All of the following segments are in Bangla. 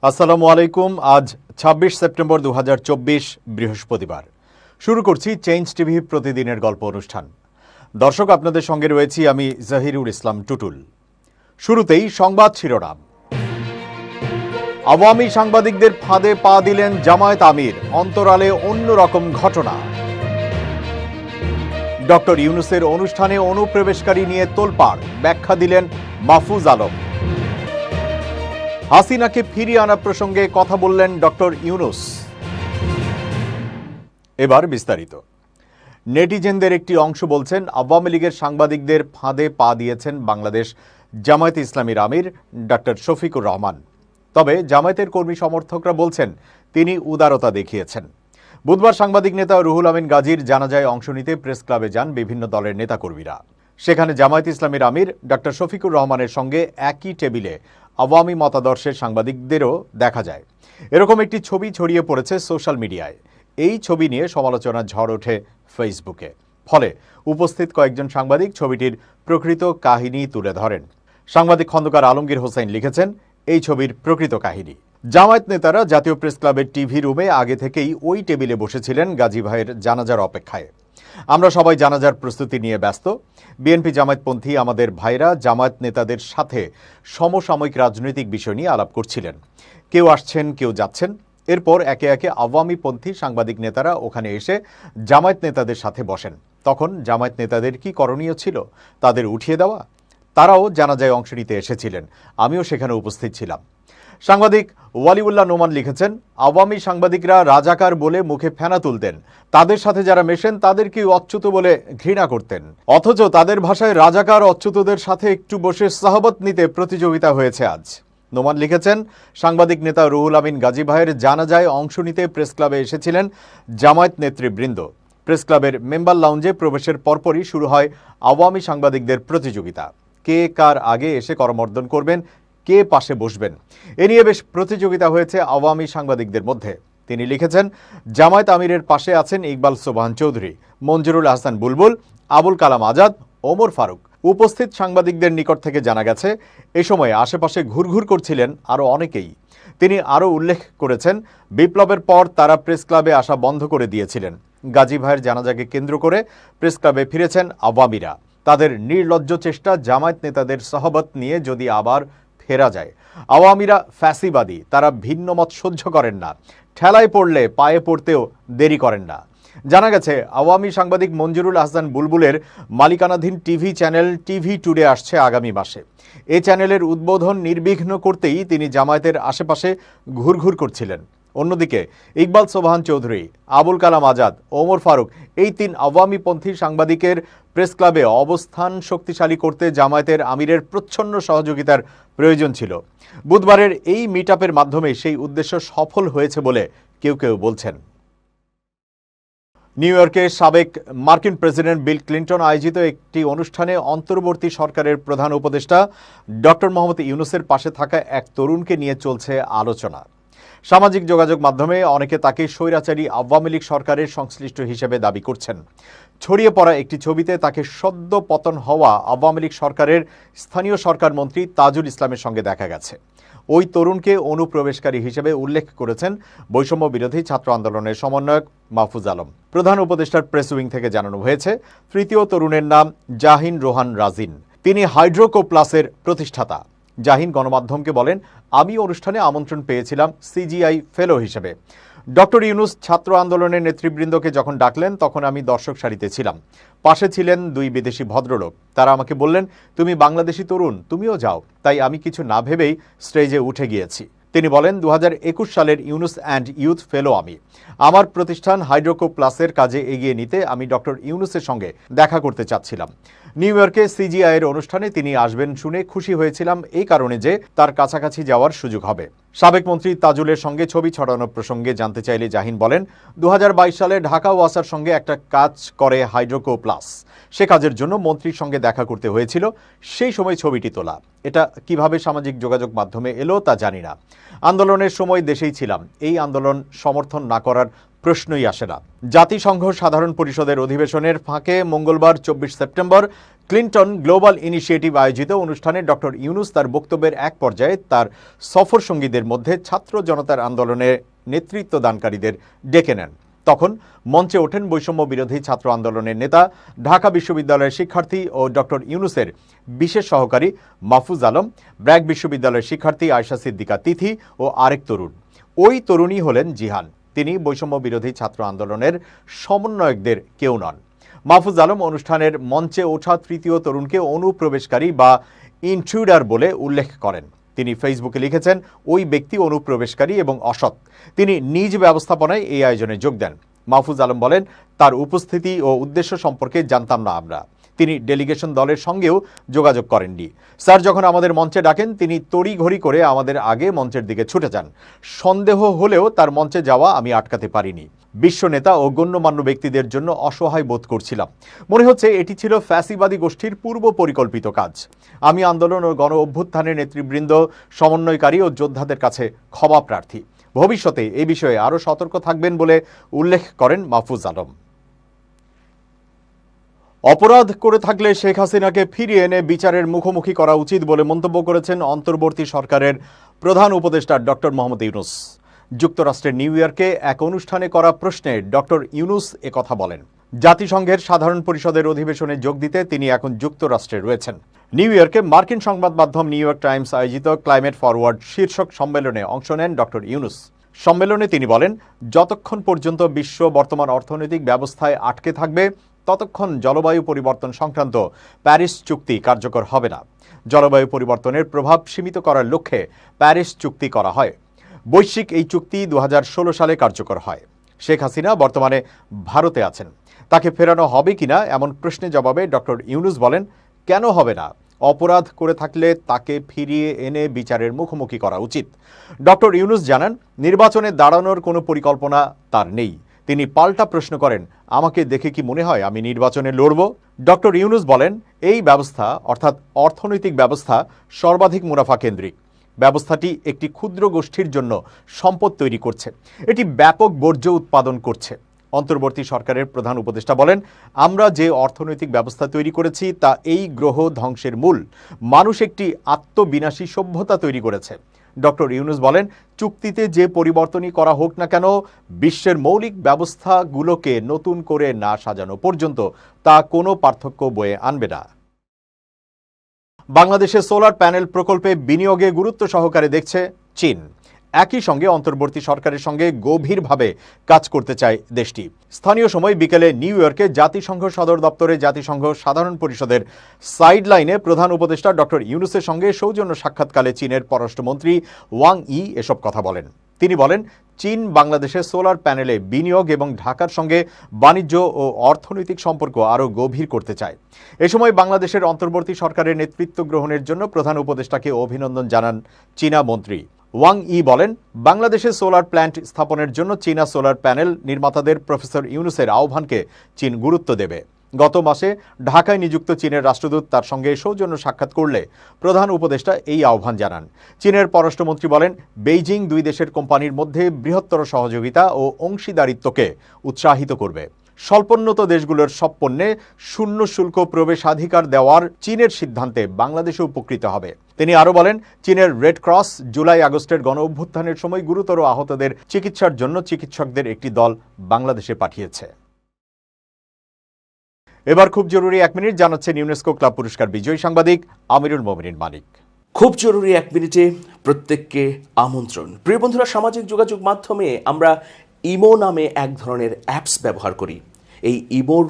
আসসালামু আলাইকুম। আজ ২৬ সেপ্টেম্বর ২০২৪ বৃহস্পতিবার। শুরু করছি চেঞ্জ টিভি প্রতিদিনের গল্প অনুষ্ঠান। দর্শক, আপনাদের সঙ্গে রয়েছি আমি জাহিরুল ইসলাম টুটুল। শুরুতেই সংবাদ শিরোনাম। আওয়ামী সাংবাদিকদের ফাঁদে পা দিলেন জামায়াত আমির, অন্তরালে অন্যরকম ঘটনা। ডক্টর ইউনূসের অনুষ্ঠানে অনুপ্রবেশকারী নিয়ে তোলপাড়, ব্যাখ্যা দিলেন মাহফুজ আলম। হাসিনাকে ফিরিয়ে আনা প্রসঙ্গে কথা বললেন ডক্টর ইউনূস। এবার বিস্তারিত। নেটিজেনদের একটি অংশ বলছেন, আওয়ামী লীগের সাংবাদিকদের ফাঁদে পা দিয়েছেন বাংলাদেশ জামায়াতে ইসলামীর আমির ডক্টর শফিকুর রহমান। তবে জামায়াতের কর্মী সমর্থকরা বলছেন তিনি উদারতা দেখিয়েছেন। বুধবার সাংবাদিক নেতা রুহুল আমিন গাজীর জানাজায় অংশ নিতে প্রেস ক্লাবে যান বিভিন্ন দলের নেতাকর্মীরা। সেখানে জামায়াতে ইসলামীর আমির ডক্টর শফিকুর রহমানের সঙ্গে একই টেবিলে আওয়ামী মতাদর্শের সাংবাদিকদেরও দেখা যায়। এরকম একটি ছবি ছড়িয়ে পড়েছে সোশ্যাল মিডিয়ায়। এই ছবি নিয়ে সমালোচনার ঝড় ওঠে ফেসবুকে। ফলে উপস্থিত কয়েকজন সাংবাদিক ছবিটির প্রকৃত কাহিনী তুলে ধরেন। সাংবাদিক খন্দকার আলমগীর হোসেন লিখেছেন এই ছবির প্রকৃত কাহিনী। জামায়াত নেতারা জাতীয় প্রেস ক্লাবের টিভি রুমে আগে থেকেই ওই টেবিলে বসেছিলেন গাজী ভাইয়ের জানাজার অপেক্ষায়। আমরা সবাই জানাজার প্রস্তুতি নিয়ে ব্যস্ত। বিএনপি জামায়াতপন্থী আমাদের ভাইরা জামায়াত নেতাদের সাথে সমসাময়িক রাজনৈতিক বিষয় নিয়ে আলাপ করছিলেন। কেউ আসছেন, কেউ যাচ্ছেন। এরপর একে একে আওয়ামীপন্থী সাংবাদিক নেতারা ওখানে এসে জামায়াত নেতাদের সাথে বসেন। তখন জামায়াত নেতাদের কি করণীয় ছিল? তাদের উঠিয়ে দেওয়া? তারাও জানাজায় অংশ নিতে এসেছিলেন, আমিও সেখানে উপস্থিত ছিলাম। সাংবাদিক ওয়ালিউল্লাহ নোমান লিখেছেন, আওয়ামী সাংবাদিকরা রাজাকার বলে মুখে ফেনা তুলতেন, তাদের সাথে যারা মেশেন তাদেরকেও অচ্যুত বলে ঘৃণা করতেন। অথচ তাদের ভাষায় রাজাকার অচ্যুতদের সাথে একটু বসে সাহবত নিতে প্রতিযোগিতা হয়েছে আজ। নোমান লিখেছেন, সাংবাদিক নেতা রুহুল আমিন গাজী ভাইয়ের জানাজায় অংশ নিতে প্রেস ক্লাবে এসেছিলেন জামায়াত নেতৃবৃন্দ। প্রেস ক্লাবের মেম্বার লাউঞ্জে প্রবেশের পরপরই শুরু হয় আওয়ামী সাংবাদিকদের প্রতিযোগিতা। কে কার আগে এসে করমর্দন করবেন, কে পাশে বসবেন, এ নিয়ে বেশ প্রতিযোগিতা হয়েছে আওয়ামী সাংবাদিকদের মধ্যে। তিনি লিখেছেন, জামায়াত আমিরের পাশে আছেন ইকবাল সোবহান চৌধুরী, মঞ্জুরুল আহসান বুলবুল, আবুল কালাম আজাদ, ওমর ফারুক। উপস্থিত সাংবাদিকদের নিকট থেকে জানা গেছে এ সময় আশেপাশে ঘুরঘুর করছিলেন আরও অনেকেই। তিনি আরও উল্লেখ করেছেন, বিপ্লবের পর তারা প্রেস ক্লাবে আসা বন্ধ করে দিয়েছিলেন। গাজী ভাইয়ের জানাজাকে কেন্দ্র করে প্রেস ক্লাবে ফিরেছেন আওয়ামীরা। তাদের নির্লজ্জ চেষ্টা জামায়াত নেতাদের সহবত নিয়ে যদি আবার ফেরা যায়। আওয়ামীরা ফ্যাসিবাদী, তারা ভিন্ন মত সহ্য করেন না, ঠেলায় পড়লে পায়ে পড়তেও দেরি করেন না। জানা গেছে আওয়ামী সাংবাদিক মঞ্জুরুল আহসান বুলবুলের মালিকানাধীন টিভি চ্যানেল টিভি টুডে আসছে আগামী মাসে। এই চ্যানেলের উদ্বোধন নির্বিঘ্ন করতেই তিনি জামায়াতের আশেপাশে ঘুরঘুর করছিলেন। অন্যদিকে ইকবাল সোবহান চৌধুরী, আবুল কালাম আজাদ, ওমর ফারুক এই তিন আওয়ামীপন্থী সাংবাদিকের প্রেস ক্লাবে অবস্থান শক্তিশালী করতে জামায়াতের আমিরের প্রচ্ছন্ন সহযোগিতার প্রয়োজন ছিল। বুধবারের এই মিটআপের মাধ্যমে সেই উদ্দেশ্য সফল হয়েছে বলে কেউ কেউ বলছেন। নিউ ইয়র্কে সাবেক মার্কিন প্রেসিডেন্ট বিল ক্লিন্টন আয়োজিত একটি অনুষ্ঠানে অন্তর্বর্তী সরকারের প্রধান উপদেষ্টা ডক্টর মোহাম্মদ ইউনূসের পাশে থাকা এক তরুণকে নিয়ে চলছে আলোচনা। সামাজিক যোগাযোগ মাধ্যমে অনেকে তাকে স্বৈরাচারী আওয়ামী লীগ সরকারের সংশ্লিষ্ট হিসেবে দাবি করছেন। ছড়িয়ে পড়া একটি ছবিতে তাকে সদ্য পতন হওয়া আওয়ামী লীগ সরকারের স্থানীয় সরকার মন্ত্রী তাজুল ইসলামের সঙ্গে দেখা গেছে। ওই তরুণকে অনুপ্রবেশকারী হিসেবে উল্লেখ করেছেন বৈষম্য বিরোধী ছাত্র আন্দোলনের সমন্বয়ক মাহফুজ আলম। প্রধান উপদেষ্টার প্রেস উইং থেকে জানানো হয়েছে, তৃতীয় তরুণের নাম জাহিন রোহান রাজিন। তিনি হাইড্রোকো প্লাসের প্রতিষ্ঠাতা। জাহিন গণমাধ্যমকে বলেন, আমি অনুষ্ঠানে আমন্ত্রণ পেয়েছিলাম সিজিআই ফেলো হিসেবে। ডক্টর ইউনূস ছাত্র আন্দোলনের নেতৃবৃন্দকে যখন ডাকলেন তখন আমি দর্শক সারিতে ছিলাম। পাশে ছিলেন দুই বিদেশি ভদ্রলোক। তারা আমাকে বললেন, তুমি বাংলাদেশি তরুণ, তুমিও যাও। তাই আমি কিছু না ভেবেই স্টেজে উঠে গিয়েছি। তিনি বলেন, 2021 সালের ইউনূস অ্যান্ড ইউথ ফেলো আমি। আমার প্রতিষ্ঠান হাইড্রোকো প্লাসের কাজে এগিয়ে নিতে আমি ডক্টর ইউনূসের সঙ্গে দেখা করতে চাচ্ছিলাম। নিউ ইয়র্কে সিজিআইয়ের অনুষ্ঠানে তিনি আসবেন শুনে খুশি হয়েছিলাম, এই কারণে যে তার কাছাকাছি যাওয়ার সুযোগ হবে। সাবেক মন্ত্রী তাজুলের সঙ্গে ছবি ছড়ানোর প্রসঙ্গে জানতে চাইলে জাহিন বলেন, 2022 সালে ঢাকা ওয়াসার সঙ্গে একটা কাজ করে হাইড্রোকো প্লাস। সে কাজের জন্য মন্ত্রীর সঙ্গে দেখা করতে হয়েছিল, সেই সময় ছবিটি তোলা। এটা কিভাবে সামাজিক যোগাযোগ মাধ্যমে এলো তা জানি না। আন্দোলনের সময় দেশেই ছিলাম। এই আন্দোলন সমর্থন না করার প্রশ্নই আসে না। জাতিসংঘ সাধারণ পরিষদের অধিবেশনের ফাঁকে মঙ্গলবার 24 সেপ্টেম্বর ক্লিন্টন গ্লোবাল ইনিশিয়েটিভ আয়োজিত অনুষ্ঠানে ডক্টর ইউনূস তার বক্তব্যের এক পর্যায়ে তার সফর সঙ্গীদের মধ্যে ছাত্র জনতার আন্দোলনে নেতৃত্ব দানকারীদের ডেকে নেন। তখন মঞ্চে ওঠেন বৈষম্য বিরোধী ছাত্র আন্দোলনের নেতা, ঢাকা বিশ্ববিদ্যালয়ের শিক্ষার্থী ও ডক্টর ইউনূসের বিশেষ সহকারী মাহফুজ আলম, ব্র্যাক বিশ্ববিদ্যালয়ের শিক্ষার্থী আয়শা সিদ্দিকা তিথি ও আরেক তরুণ। ওই তরুণী হলেন জিহান। তিনি বৈষম্য বিরোধী ছাত্র আন্দোলনের সমন্বয়কদের কেউ নন। মাহফুজ আলম অনুষ্ঠানের মঞ্চে ওঠা তৃতীয় তরুণকে অনুপ্রবেশকারী বা ইন্ট্রুডার বলে উল্লেখ করেন। তিনি ফেসবুকে লিখেছেন, ওই ব্যক্তি অনুপ্রবেশকারী এবং অসৎ। তিনি নিজ ব্যবস্থাপনায় এই আয়োজনে যোগ দেন। মাহফুজ আলম বলেন, তার উপস্থিতি ও উদ্দেশ্য সম্পর্কে জানতাম না আমরা। তিনি ডেলিগেশন দলের সঙ্গেও যোগাযোগ করেননি। স্যার যখন আমাদের মঞ্চে ডাকেন তিনি তড়িঘড়ি করে আমাদের আগে মঞ্চের দিকে ছুটে যান। সন্দেহ হলেও তার মঞ্চে যাওয়া আমি আটকাতে পারিনি। বিশ্ব নেতা ও গণ্যমান্য ব্যক্তিদের জন্য অসহায় বোধ করছিলাম। মনে হচ্ছে এটি ছিল ফ্যাসিবাদী গোষ্ঠীর পূর্ব পরিকল্পিত কাজ। আমি আন্দোলন ও গণ অভ্যুত্থানের নেতৃবৃন্দ, সমন্বয়কারী ও যোদ্ধাদের কাছে ক্ষমা প্রার্থী। ভবিষ্যতে এই বিষয়ে আরও সতর্ক থাকবেন বলে উল্লেখ করেন মাহফুজ আলম। অপরাধ করে থাকলে শেখ হাসিনাকে ফিরিয়ে এনে বিচারের মুখোমুখি করা উচিত বলে মন্তব্য করেছেন অন্তর্বর্তী সরকারের প্রধান উপদেষ্টা ডক্টর মোহাম্মদ ইউনূস। যুক্তরাষ্ট্রের নিউ ইয়র্কে এক অনুষ্ঠানে করা প্রশ্নে ডক্টর ইউনূস একথা বলেন। জাতিসংঘের সাধারণ পরিষদের অধিবেশনে যোগ দিতে তিনি এখন যুক্তরাষ্ট্রে রয়েছেন। নিউ ইয়র্কে মার্কিন সংবাদ মাধ্যম নিউ ইয়র্ক টাইমস আয়োজিত ক্লাইমেট ফরওয়ার্ড শীর্ষক সম্মেলনে অংশ নেন ডক্টর ইউনূস। সম্মেলনে তিনি বলেন, যতক্ষণ পর্যন্ত বিশ্ব বর্তমান অর্থনৈতিক ব্যবস্থায় আটকে থাকবে ততক্ষণ জলবায়ু পরিবর্তন সংক্রান্ত প্যারিস চুক্তি কার্যকর হবে না। জলবায়ু পরিবর্তনের প্রভাব সীমিত করার লক্ষ্যে প্যারিস চুক্তি করা হয়। বৈশ্বিক এই চুক্তি 2016 সালে কার্যকর হয়। শেখ হাসিনা বর্তমানে ভারতে আছেন। তাকে ফেরানো হবে কিনা এমন প্রশ্নের জবাবে ডক্টর ইউনূস বলেন, কেন হবে না? অপরাধ করে থাকলে তাকে ফিরিয়ে এনে বিচারের মুখোমুখি করা উচিত। ডক্টর ইউনূস জানান, নির্বাচনে দাঁড়ানোর কোনো পরিকল্পনা তার নেই। তিনি পাল্টা প্রশ্ন করেন, আমাকে দেখে কি মনে হয় আমি নির্বাচনে লড়ব? ডক্টর ইউনূস বলেন, এই ব্যবস্থা অর্থাৎ অর্থনৈতিক ব্যবস্থা সর্বাধিক মুনাফা কেন্দ্রিক। ব্যবস্থাটি একটি ক্ষুদ্র গোষ্ঠীর জন্য সম্পদ তৈরি করছে। এটি ব্যাপক বর্জ্য উৎপাদন করছে। অন্তর্বর্তী সরকারের প্রধান উপদেষ্টা বলেন, আমরা যে অর্থনৈতিক ব্যবস্থা তৈরি করেছি তা এই গ্রহ ধ্বংসের মূল। মানুষ একটি আত্মবিনাশী সভ্যতা তৈরি করেছে। ডক্টর ইউনূস বলেন, চুক্তিতে যে পরিবর্তনই করা হোক না কেন, বিশ্বের মৌলিক ব্যবস্থাগুলোকে নতুন করে না সাজানো পর্যন্ত তা কোনো পার্থক্য বয়ে আনবে না। বাংলাদেশে সোলার প্যানেল প্রকল্পে বিনিয়োগে গুরুত্ব সহকারে দেখছে চীন। একই সঙ্গে অন্তর্বর্তী সরকারের সঙ্গে গভীরভাবে কাজ করতে চায় দেশটি। স্থানীয় সময় বিকেলে নিউ ইয়র্কে জাতিসংঘ সদর দপ্তরে জাতিসংঘ সাধারণ পরিষদের সাইডলাইনে প্রধান উপদেষ্টা ডক্টর ইউনূসের সঙ্গে সৌজন্য সাক্ষাৎকালে চীনের পররাষ্ট্রমন্ত্রী ওয়াং ই এসব কথা বলেন। তিনি বলেন, চীন বাংলাদেশে সোলার প্যানেলে বিনিয়োগ এবং ঢাকার সঙ্গে বাণিজ্য ও অর্থনৈতিক সম্পর্ক আরও গভীর করতে চায়। এ সময় বাংলাদেশের অন্তর্বর্তী সরকারের নেতৃত্ব গ্রহণের জন্য প্রধান উপদেষ্টাকে অভিনন্দন জানান চীনা মন্ত্রী। ওয়াং ই বলেন, বাংলাদেশে সোলার প্ল্যান্ট স্থাপনের জন্য চীনা সোলার প্যানেল নির্মাতাদের প্রফেসর ইউনূসের আহ্বানকে চীন গুরুত্ব দেবে। গত মাসে ঢাকায় নিযুক্ত চীনের রাষ্ট্রদূত তার সঙ্গে সৌজন্য সাক্ষাৎ করলে প্রধান উপদেষ্টা এই আহ্বান জানান। চীনের পররাষ্ট্রমন্ত্রী বলেন, বেইজিং দুই দেশের কোম্পানির মধ্যে বৃহত্তর সহযোগিতা ও অংশীদারিত্বকে উৎসাহিত করবে। স্বল্পোন্নত দেশগুলোর সব পণ্যে শূন্য শুল্ক প্রবেশাধিকার দেওয়ার চীনের সিদ্ধান্তে বাংলাদেশও উপকৃত হবে। তিনি আরও বলেন, চীনের রেড ক্রস জুলাই আগস্টের গণ অভ্যুত্থানের সময় গুরুতর আহতদের চিকিৎসার জন্য চিকিৎসকদের একটি দল বাংলাদেশে পাঠিয়েছে। এবার খুব জরুরি 1 মিনিট জানাচ্ছেন ইউনেস্কো ক্লাব পুরস্কার বিজয়ী সাংবাদিক আমিরুল মোমিনিন মানিক। খুব জরুরি 1 মিনিটে প্রত্যেককে আমন্ত্রণ। প্রিয় বন্ধুরা, সামাজিক যোগাযোগ মাধ্যমে আমরা ইমো নামে এক ধরনের অ্যাপস ব্যবহার করি। এই ইমোর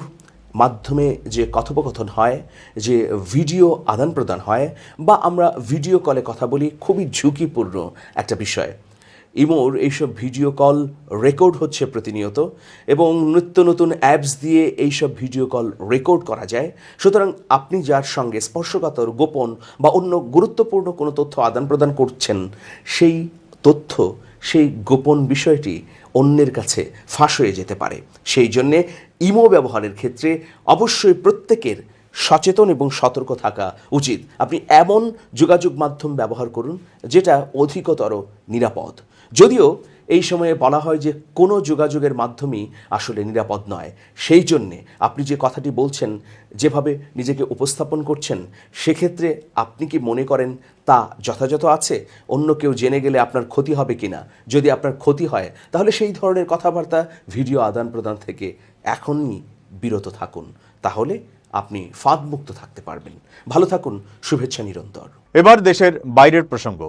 মাধ্যমে যে কথোপকথন হয়, যে ভিডিও আদান প্রদান হয় বা আমরা ভিডিও কলে কথা বলি, খুবই ঝুঁকিপূর্ণ একটা বিষয়। ইমোর এইসব ভিডিও কল রেকর্ড হচ্ছে প্রতিনিয়ত এবং নিত্য নতুন অ্যাপস দিয়ে এইসব ভিডিও কল রেকর্ড করা যায়। সুতরাং আপনি যার সঙ্গে স্পর্শকাতর, গোপন বা অন্য গুরুত্বপূর্ণ কোনো তথ্য আদান প্রদান করছেন, সেই তথ্য, সেই গোপন বিষয়টি অন্যের কাছে ফাঁস হয়ে যেতে পারে। সেই জন্যে ইমো ব্যবহারের ক্ষেত্রে অবশ্যই প্রত্যেকের সচেতন এবং সতর্ক থাকা উচিত। আপনি এমন যোগাযোগ মাধ্যম ব্যবহার করুন যেটা অধিকতর নিরাপদ। যদিও এই সময়ে বলা হয় যে কোনো যোগাযোগের মাধ্যমই আসলে নিরাপদ নয়। সেই জন্যে আপনি যে কথাটি বলছেন, যেভাবে নিজেকে উপস্থাপন করছেন, সেক্ষেত্রে আপনি কি মনে করেন তা যথাযথ আছে? অন্য কেউ জেনে গেলে আপনার ক্ষতি হবে কিনা? যদি আপনার ক্ষতি হয় তাহলে সেই ধরনের কথাবার্তা, ভিডিও আদান প্রদান থেকে এখনই বিরত থাকুন। তাহলে আপনি ফাঁদমুক্ত থাকতে পারবেন। ভালো থাকুন, শুভেচ্ছা নিরন্তর। এবার দেশের বাইরের প্রসঙ্গ।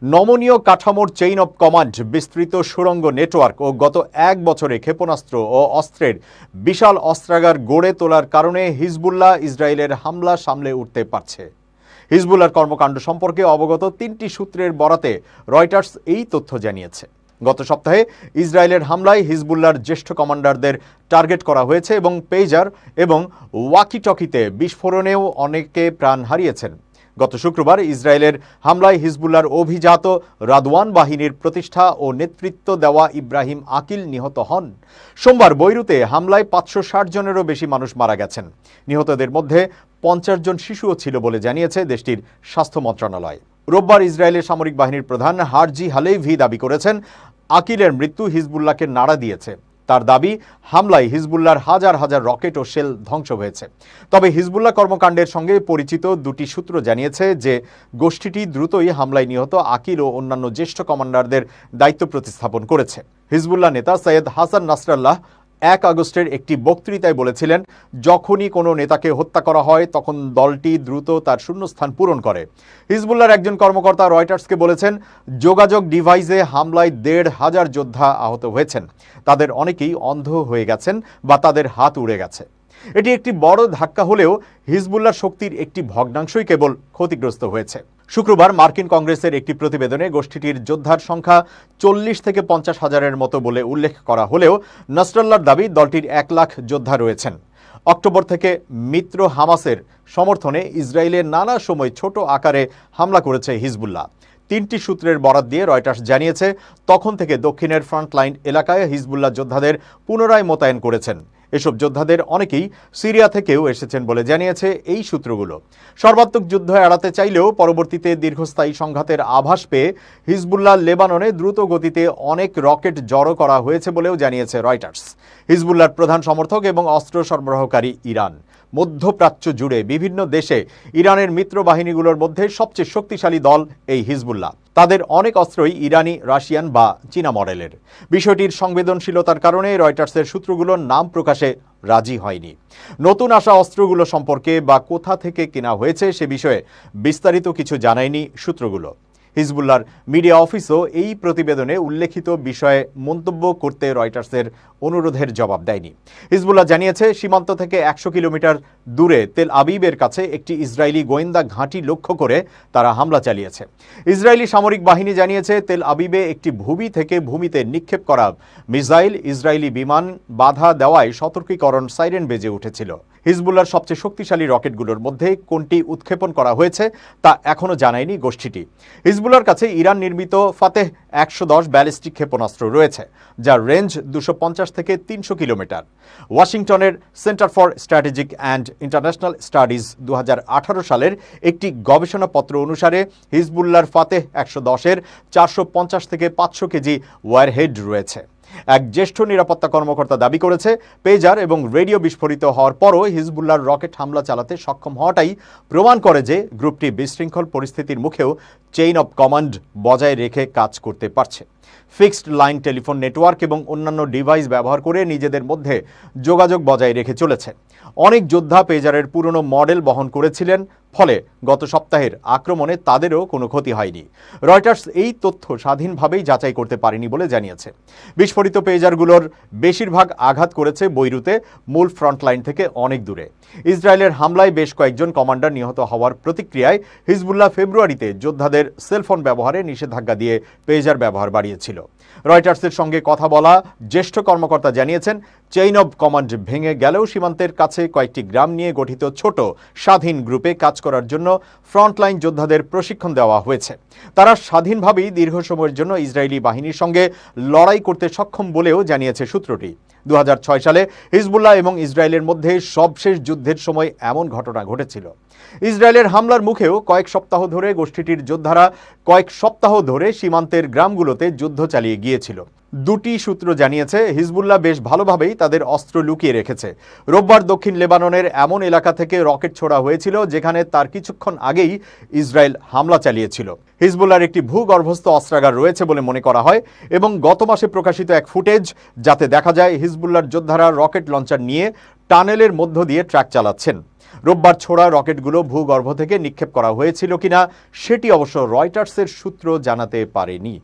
নমনীয় কাঠামোর চেইন অব কমান্ড, বিস্তৃত সুড়ঙ্গ নেটওয়ার্ক ও গত 1 বছরে ক্ষেপণাস্ত্র ও অস্ত্রের বিশাল অস্ত্রাগার গড়ে তোলার কারণে হিজবুল্লাহ ইসরায়েলের হামলা সামলে উঠতে পারছে। হিজবুল্লাহর কর্মকাণ্ড সম্পর্কে অবগত 3টি সূত্রের বরাতে রয়টার্স এই তথ্য জানিয়েছে। গত সপ্তাহে ইসরায়েলের হামলায় হিজবুল্লাহর জ্যেষ্ঠ কমান্ডারদের টার্গেট করা হয়েছে এবং পেজার এবং ওয়াকিটকিতে বিস্ফোরণেও অনেকে প্রাণ হারিয়েছেন। গত শুক্রবার ইসরায়েলের হামলায় হিজবুল্লাহর অভিজাত রাদওয়ান বাহিনীর প্রতিষ্ঠা ও নেতৃত্ব দেওয়া ইব্রাহিম আকিল নিহত হন। সোমবার বৈরুতে হামলায় 560 জনেরও বেশি মানুষ মারা গেছেন। নিহতদের মধ্যে 50 জন শিশুও ছিল বলে জানিয়েছে দেশটির স্বাস্থ্য মন্ত্রণালয়। রোববার ইসরায়েলের সামরিক বাহিনীর প্রধান হারজি হালেভি দাবি করেছেন, আকিলের মৃত্যু হিজবুল্লাহকে নাড়া দিয়েছে। তার দাবি, হামলায় হিজবুল্লাহর হাজার হাজার রকেট ও শেল ধ্বংস হয়েছে। তবে হিজবুল্লাহ কর্মকাণ্ডের সঙ্গে পরিচিত 2টি সূত্র জানিয়েছে যে গোষ্ঠীটি দ্রুতই হামলায় নিহত আকিল ও অন্যান্য জ্যেষ্ঠ কমান্ডারদের দায়িত্ব প্রতিস্থাপন করেছে। হিজবুল্লাহ নেতা সৈয়দ হাসান নাসরাল্লাহ 1 আগস্টের একটি বক্তৃতায় বলেছিলেন, যখনই কোনো নেতাকে হত্যা করা হয় তখন দলটি দ্রুত তার শূন্যস্থান পূরণ করে। হিজবুল্লাহর একজন কর্মকর্তা রয়টার্সকে বলেছেন, যোগাযোগ ডিভাইসে হামলায় 1,500 যোদ্ধা আহত হয়েছেন। তাদের অনেকেই অন্ধ হয়ে গেছেন বা তাদের হাত উড়ে গেছে। এটি একটি বড় ধাক্কা হলেও হিজবুল্লাহর শক্তির একটি ভগ্নাংশই কেবল ক্ষতিগ্রস্ত হয়েছে। শুক্রবার মার্কিন কংগ্রেসের একটি প্রতিবেদনে গোষ্ঠীটির যোদ্ধার সংখ্যা 40 থেকে 50 হাজারের মতো বলে উল্লেখ করা হলেও নাসরাল্লাহর দাবি দলটির 1 লাখ যোদ্ধা রয়েছেন। অক্টোবর থেকে মিত্র হামাসের সমর্থনে ইসরায়েলে নানা সময় ছোট আকারে হামলা করেছে হিজবুল্লাহ। 3টি সূত্রের বরাত দিয়ে রয়টার্স জানিয়েছে, তখন থেকে দক্ষিণের ফ্রন্টলাইন এলাকায় হিজবুল্লাহ যোদ্ধাদের পুনরায় মোতায়েন করেছেন। এসব যোদ্ধাদের অনেকেই সিরিয়া থেকেও এসেছেন বলে জানিয়েছে এই সূত্রগুলো। সর্বাত্মক যুদ্ধ এড়াতে চাইলেও পরবর্তীতে দীর্ঘস্থায়ী সংঘাতের আভাস পেয়ে হিজবুল্লাহ লেবাননে দ্রুত গতিতে অনেক রকেট জড়ো করা হয়েছে বলেও জানিয়েছে রয়টার্স। হিজবুল্লাহর প্রধান সমর্থক এবং অস্ত্র সরবরাহকারী ইরান। মধ্যপ্রাচ্য জুড়ে বিভিন্ন দেশে ইরানের মিত্র বাহিনীগুলোর মধ্যে সবচেয়ে শক্তিশালী দল এই হিজবুল্লাহ। তাদের অনেক অস্ত্রই ইরানি, রাশিয়ান বা চীনা মডেলের। বিষয়টির সংবেদনশীলতার কারণে রয়টার্সের সূত্রগুলোর নাম প্রকাশে রাজি হয়নি। নতুন আসা অস্ত্রগুলো সম্পর্কে বা কোথা থেকে কেনা হয়েছে সে বিষয়ে বিস্তারিত কিছু জানায়নি সূত্রগুলো। হিজবুল্লাহর মিডিয়া অফিসও এই প্রতিবেদনে উল্লেখিত বিষয়ে মন্তব্য করতে রয়টার্সের অনুরোধের জবাব দেয়নি। হিজবুল্লাহ জানিয়েছে, সীমান্ত থেকে 100 কিলোমিটার দূরে তেল আবিবের কাছে একটি ইসরায়েলি গোয়েন্দা ঘাঁটি লক্ষ্য করে তারা হামলা চালিয়েছে। ইসরায়েলি সামরিক বাহিনী জানিয়েছে, তেল আবিবে একটি ভূমি থেকে ভূমিতে নিক্ষেপ করা মিসাইল ইসরায়েলি বিমান বাধা দেওয়ায় সতর্কীকরণ সাইরেন বেজে উঠেছিল। হিজবুল্লাহর সবচেয়ে শক্তিশালী রকেটগুলোর মধ্যে কোনটি উৎক্ষেপণ করা হয়েছে তা এখনও জানায়নি গোষ্ঠীটি। হিজবুল্লাহর কাছে ইরান নির্মিত ফাতেহ 110 ব্যালিস্টিক ক্ষেপণাস্ত্র রয়েছে, যার রেঞ্জ 250 থেকে 300 কিলোমিটার। ওয়াশিংটনের centre for strategic and international studies 2018 সালের একটি গবেষণাপত্র অনুসারে হিজবুল্লাহর ফাতেহ 110-এর 450 থেকে 500 কেজি ওয়ারহেড রয়েছে। এক জ্যেষ্ঠ নিরাপত্তা কর্মকর্তা দাবি করেছে, পেজার এবং রেডিও বিস্ফোরিত হওয়ার পরও হিজবুল্লাহর রকেট হামলা চালাতে সক্ষম হওয়াটাই প্রমাণ করে যে গ্রুপটি বিশৃঙ্খল পরিস্থিতির মুখেও চেইন অব কমান্ড বজায় রেখে কাজ করতে পারছে। ফিক্সড লাইন টেলিফোন নেটওয়ার্ক এবং অন্যান্য ডিভাইস ব্যবহার করে নিজেদের মধ্যে যোগাযোগ বজায় রেখে চলেছে। অনেক যোদ্ধা পেজারের পুরনো মডেল বহন করেছিলেন, ফলে গত সপ্তাহের আক্রমণে তাদেরও কোনো ক্ষতি হয়নি। রয়টার্স এই তথ্য স্বাধীনভাবেই যাচাই করতে পারেনি বলে জানিয়েছে। বিস্ফোরিত পেজারগুলোর বেশিরভাগ আঘাত করেছে বৈরুতে, মূল ফ্রন্টলাইন থেকে অনেক দূরে। ইসরায়েলের হামলায় বেশ কয়েকজন কমান্ডার নিহত হওয়ার প্রতিক্রিয়ায় হিজবুল্লাহ ফেব্রুয়ারিতে যোদ্ধাদের সেলফোন ব্যবহারে নিষেধাজ্ঞা দিয়ে পেজার ব্যবহার বাড়িয়েছিল। রয়টার্সের সঙ্গে কথা বলা জ্যেষ্ঠ কর্মকর্তা জানিয়েছেন, চেইন অব কমান্ড ভেঙে গেলেও সীমান্তের কাছে কয়েকটি গ্রাম নিয়ে গঠিত ছোট স্বাধীন গ্রুপে কাজ করার জন্য ফ্রন্টলাইন যোদ্ধাদের প্রশিক্ষণ দেওয়া হয়েছে। তারা স্বাধীনভাবেই দীর্ঘ সময়ের জন্য ইসরায়েলি বাহিনীর সঙ্গে লড়াই করতে সক্ষম বলেও জানিয়েছে সূত্রটি। 2006 সালে হিজবুল্লাহ এবং ইসরায়েলের মধ্যে সবশেষ যুদ্ধের সময় এমন ঘটনা ঘটেছিল। ইসরায়েলের হামলার মুখেও কয়েক সপ্তাহ ধরে গোষ্ঠীটির যোদ্ধারা কয়েক সপ্তাহ ধরে সীমান্তের গ্রামগুলোতে যুদ্ধ চালিয়ে গিয়েছিল। দুটি সূত্র জানিয়েছে হিজবুল্লাহ বেশ ভালোভাবেই তাদের অস্ত্র লুকিয়ে রেখেছে। রোববার দক্ষিণ লেবাননের এমন এলাকা থেকে রকেট ছোড়া হয়েছিল যেখানে তার কিছুক্ষণ আগেই ইসরায়েল হামলা চালিয়েছিল। হিজবুল্লাহর একটি ভূগর্ভস্থ অস্ত্রাগার রয়েছে বলে মনে করা হয় এবং গত মাসে প্রকাশিত এক ফুটেজ যাতে দেখা যায় হিজবুল্লাহর যোদ্ধারা রকেট লঞ্চার নিয়ে টানেলের মধ্য দিয়ে ট্র্যাক চালাচ্ছেন। রোববার ছোড়া রকেটগুলো ভূগর্ভ থেকে নিক্ষেপ করা হয়েছিল কিনা সেটি অবশ্য রয়টার্সের সূত্র জানাতে পারেনি।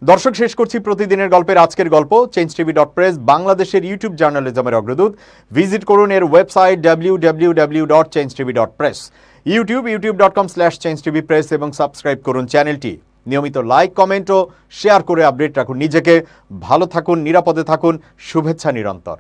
দর্শক, শেষ করছি প্রতিদিনের গল্পের আজকের গল্প। changetv.press বাংলাদেশের ইউটিউব জার্নালিজমের অগ্রদূত। ভিজিট করুন এর ওয়েবসাইট www.changetv.press, youtube.com/changetvpress এবং সাবস্ক্রাইব করুন চ্যানেলটি। নিয়মিত লাইক, কমেন্ট ও শেয়ার করে আপডেট রাখুন নিজেকে। ভালো থাকুন, নিরাপদে থাকুন। শুভেচ্ছা নিরন্তর।